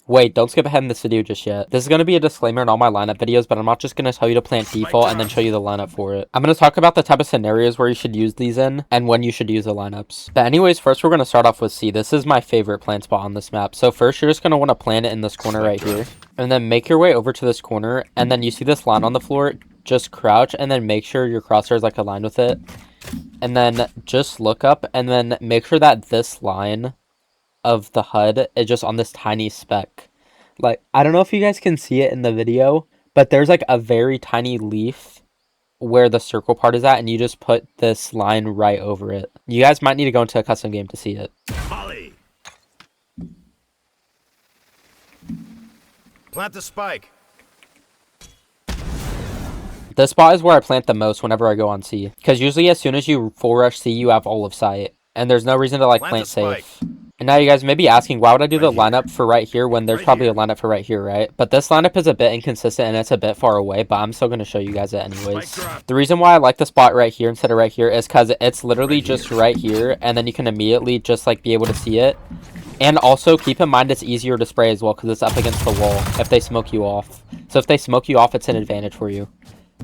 Wait, don't skip ahead in this video just yet. This is going to be a disclaimer in all my lineup videos, but I'm not just going to tell you to plant default and then show you the lineup for it. I'm going to talk about the type of scenarios where you should use these in and when you should use the lineups. But anyways, first we're going to start off with C. This is my favorite plant spot on this map. So first you're just going to want to plant it in this corner right here. And then make your way over to this corner. And then you see this line on the floor. Just crouch and then make sure your crosshair is like aligned with it. And then just look up and then make sure that this line of the HUD is just on this tiny speck. Like, I don't know if you guys can see it in the video, but there's like a very tiny leaf where the circle part is at, and you just put this line right over it. You guys might need to go into a custom game to see it. Molly. Plant the spike. This spot is where I plant the most whenever I go on C, because usually as soon as you full rush C, you have all of sight, and there's no reason to like plant safe. And now you guys may be asking, why would I do the lineup for right here when there's probably a lineup for right here, right? But this lineup is a bit inconsistent and it's a bit far away, but I'm still going to show you guys it anyways. The reason why I like the spot right here instead of right here is because it's literally just right here, and then you can immediately just like be able to see it. And also keep in mind it's easier to spray as well because it's up against the wall if they smoke you off. So if they smoke you off, it's an advantage for you.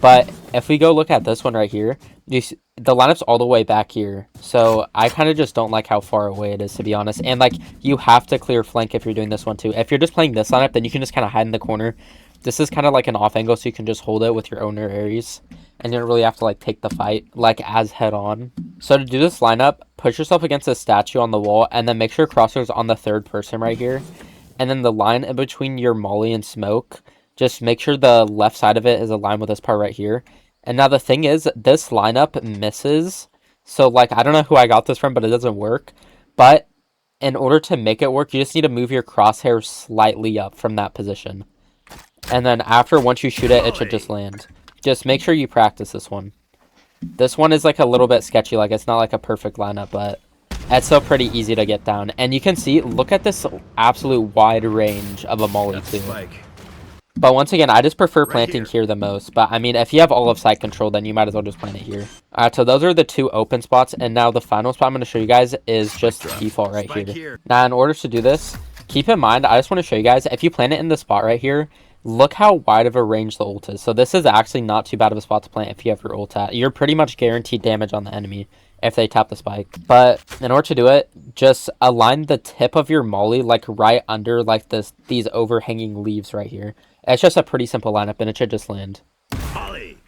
But if we go look at this one right here, the lineup's all the way back here. So I kind of just don't like how far away it is, to be honest. And like, you have to clear flank if you're doing this one too. If you're just playing this lineup, then you can just kind of hide in the corner. This is kind of like an off angle, so you can just hold it with your owner Aries. And you don't really have to like take the fight like as head on. So to do this lineup, push yourself against a statue on the wall and then make sure crosshairs on the third person right here. And then the line in between your molly and smoke, just make sure the left side of it is aligned with this part right here. And now the thing is, this lineup misses. So, like, I don't know who I got this from, but it doesn't work. But in order to make it work, you just need to move your crosshair slightly up from that position. And then once you shoot it, it should just land. Just make sure you practice this one. This one is, like, a little bit sketchy. Like, it's not, like, a perfect lineup, but it's still pretty easy to get down. And you can see, look at this absolute wide range of a molly, too. But once again, I just prefer planting here the most. But, I mean, if you have all of sight control, then you might as well just plant it here. Alright, so those are the two open spots. And now the final spot I'm going to show you guys is just default right here. Now, in order to do this, keep in mind, I just want to show you guys, if you plant it in the spot right here, look how wide of a range the ult is. So this is actually not too bad of a spot to plant if you have your ult at. You're pretty much guaranteed damage on the enemy if they tap the spike. But in order to do it, just align the tip of your molly like right under like these overhanging leaves right here. It's just a pretty simple lineup, and it should just land. Molly.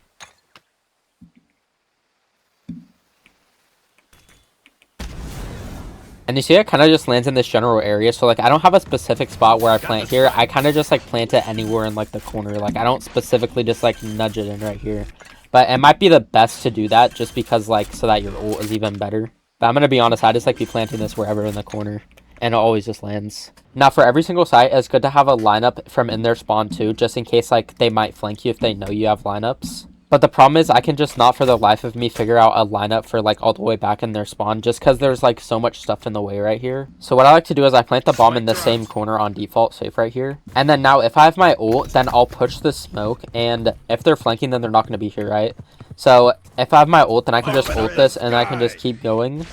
And you see it kind of just lands in this general area. So, like, I don't have a specific spot where I plant here. I kind of just, like, plant it anywhere in, like, the corner. Like, I don't specifically just, like, nudge it in right here. But it might be the best to do that just because, like, so that your ult is even better. But I'm going to be honest, I just, like, be planting this wherever in the corner. And it always just lands. Now, for every single site, it's good to have a lineup from in their spawn, too. Just in case, like, they might flank you if they know you have lineups. But the problem is I can just not for the life of me figure out a lineup for like all the way back in their spawn just because there's like so much stuff in the way right here. So what I like to do is I plant the bomb in the same corner on default safe right here. And then now if I have my ult, then I'll push the smoke, and if they're flanking, then they're not going to be here, right? So if I have my ult, then I can just ult this and I can just keep going.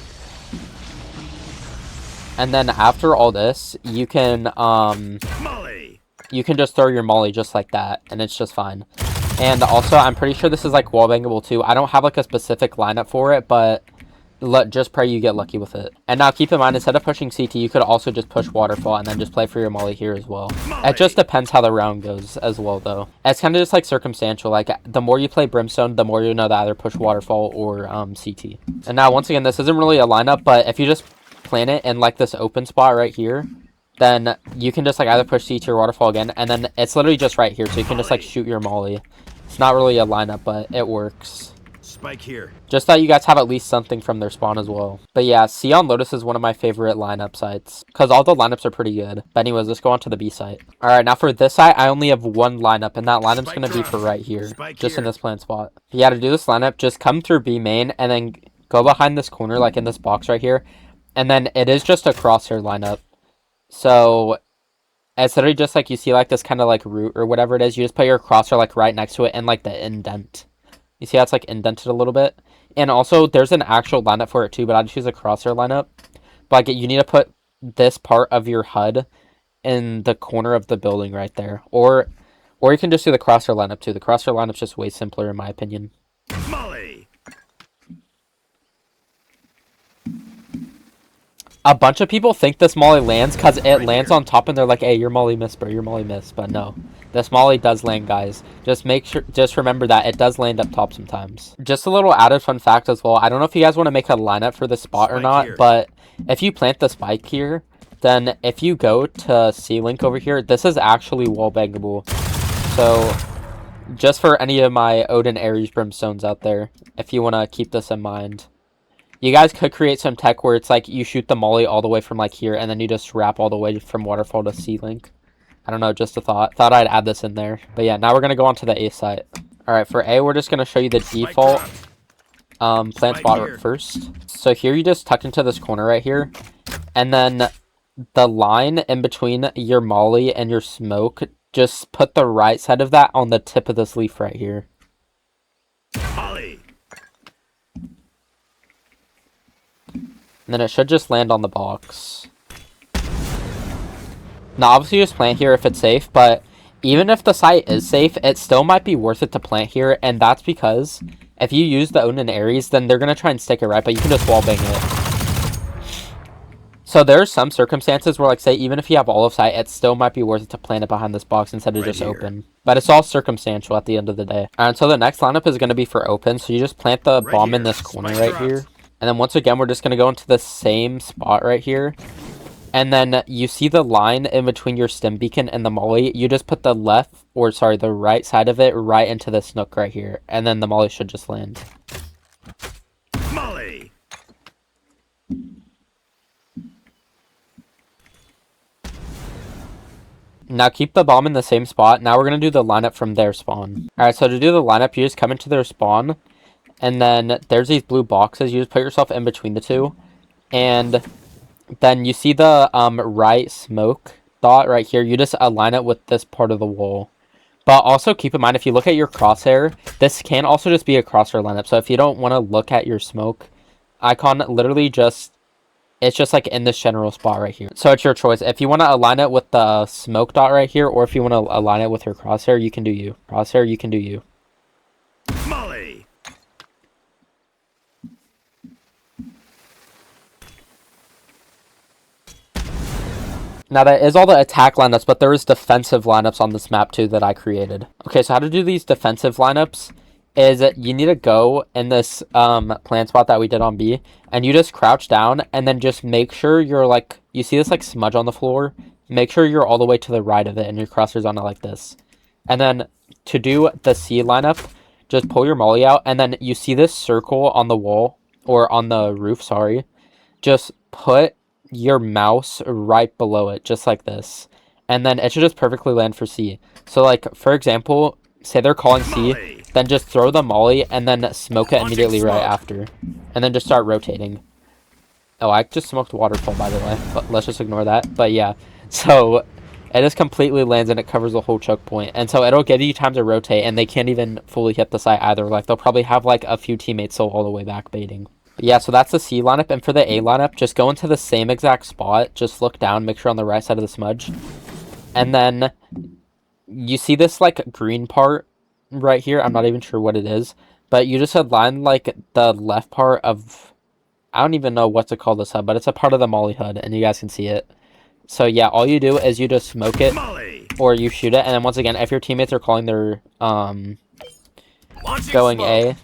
And then after all this, you can just throw your molly just like that, and it's just fine. And also, I'm pretty sure this is like wallbangable too. I don't have like a specific lineup for it, but just pray you get lucky with it. And now keep in mind, instead of pushing CT, you could also just push waterfall and then just play for your molly here as well. It just depends how the round goes as well, though. It's kind of just like circumstantial. Like, the more you play brimstone, the more you know to either push waterfall or CT. And now, once again, this isn't really a lineup, but if you just plant it in like this open spot right here, then you can just like either push CT or waterfall again, and then it's literally just right here, so you can just like shoot your molly. It's not really a lineup, but it works. Spike here. Just that you guys have at least something from their spawn as well. But yeah, C on Lotus is one of my favorite lineup sites because all the lineups are pretty good. But anyways, let's go on to the B site. Alright, now for this site, I only have one lineup, and that lineup's going to be for right here, just in this plant spot. Yeah, to do this lineup, just come through B main and then go behind this corner, like in this box right here. And then it is just a crosshair lineup. So it's literally just like you see like this kind of like root or whatever it is. You just put your crosshair like right next to it and like the indent. You see how it's like indented a little bit? And also there's an actual lineup for it too, but I just use a crosshair lineup. But like you need to put this part of your HUD in the corner of the building right there. Or you can just do the crosshair lineup too. The crosshair lineup's just way simpler in my opinion. Molly. A bunch of people think this molly lands because it lands on top and they're like, hey, your molly missed, bro. Your molly missed. But no. This molly does land, guys. Just remember that it does land up top sometimes. Just a little added fun fact as well. I don't know if you guys want to make a lineup for this spot or not, but if you plant the spike here, then if you go to C-Link over here, this is actually wall bangable. So just for any of my Odin Ares brimstones out there, if you want to keep this in mind. You guys could create some tech where it's like you shoot the molly all the way from like here and then you just wrap all the way from waterfall to C-Link. I don't know, just a thought. Thought I'd add this in there. But yeah, now we're going to go on to the A site. Alright, for A, we're just going to show you the default plant spot first. So here you just tuck into this corner right here. And then the line in between your molly and your smoke, just put the right side of that on the tip of this leaf right here. Molly. And then it should just land on the box. Now, obviously, just plant here if it's safe, but even if the site is safe, it still might be worth it to plant here, and that's because if you use the Odin Ares, then they're going to try and stick it right, but you can just wall bang it. So there are some circumstances where, like, say, even if you have all of sight, it still might be worth it to plant it behind this box instead of just open. But it's all circumstantial at the end of the day. Alright, so the next lineup is going to be for open, so you just plant the bomb in this corner right here. And then once again, we're just going to go into the same spot right here. And then you see the line in between your stem beacon and the molly. You just put the the right side of it right into this nook right here. And then the molly should just land. Molly. Now keep the bomb in the same spot. Now we're going to do the lineup from their spawn. Alright, so to do the lineup, you just come into their spawn. And then there's these blue boxes. You just put yourself in between the two. And then you see the right smoke dot right here. You just align it with this part of the wall. But also keep in mind, if you look at your crosshair, this can also just be a crosshair lineup. So if you don't want to look at your smoke icon, literally it's just like in this general spot right here. So it's your choice. If you want to align it with the smoke dot right here, or if you want to align it with your crosshair, you can do you. Crosshair, you can do you. Molly. Now that is all the attack lineups, but there is defensive lineups on this map too that I created. Okay, so how to do these defensive lineups is you need to go in this plant spot that we did on B, and you just crouch down and then just make sure you're like, you see this like smudge on the floor? Make sure you're all the way to the right of it and your crosshair's on it like this. And then to do the C lineup, just pull your molly out, and then you see this circle on the wall, or on the roof, sorry. Just put your mouse right below it, just like this, and then it should just perfectly land for C. So like, for example, say they're calling C, then just throw the molly and then smoke it immediately right after, and then just start rotating. Oh, I just smoked waterfall, by the way, but let's just ignore that. But yeah, so it just completely lands and it covers the whole choke point, and so it'll give you time to rotate, and they can't even fully hit the site either. Like, they'll probably have like a few teammates still all the way back baiting. But yeah, so that's the C lineup. And for the A lineup, just go into the same exact spot. Just look down, make sure on the right side of the smudge. And then you see this like green part right here. I'm not even sure what it is. But you just align like the left part of, I don't even know what to call this HUD, but it's a part of the molly HUD, and you guys can see it. So yeah, all you do is you just smoke it, or you shoot it. And then once again, if your teammates are calling their going A,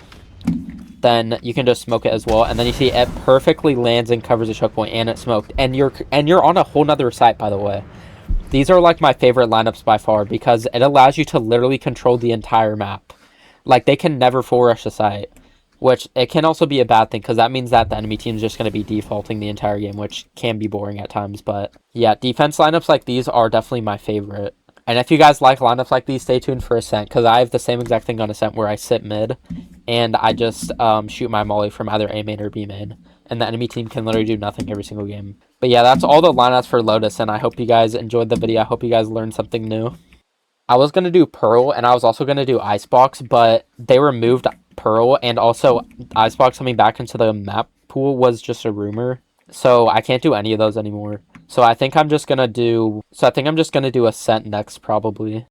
then you can just smoke it as well, and then you see it perfectly lands and covers the choke point, and it's smoked, and you're on a whole nother site, by the way. These are like my favorite lineups by far, because it allows you to literally control the entire map. Like, they can never full rush the site, which it can also be a bad thing, because that means that the enemy team is just going to be defaulting the entire game, which can be boring at times. But yeah, defense lineups like these are definitely my favorite. And if you guys like lineups like these, stay tuned for Ascent, because I have the same exact thing on Ascent where I sit mid, and I just shoot my molly from either A main or B main. And the enemy team can literally do nothing every single game. But yeah, that's all the lineups for Lotus, and I hope you guys enjoyed the video. I hope you guys learned something new. I was going to do Pearl, and I was also going to do Icebox, but they removed Pearl, and also Icebox coming back into the map pool was just a rumor. So I can't do any of those anymore. So I think I'm just gonna do. So I think I'm just gonna do Ascent next, probably.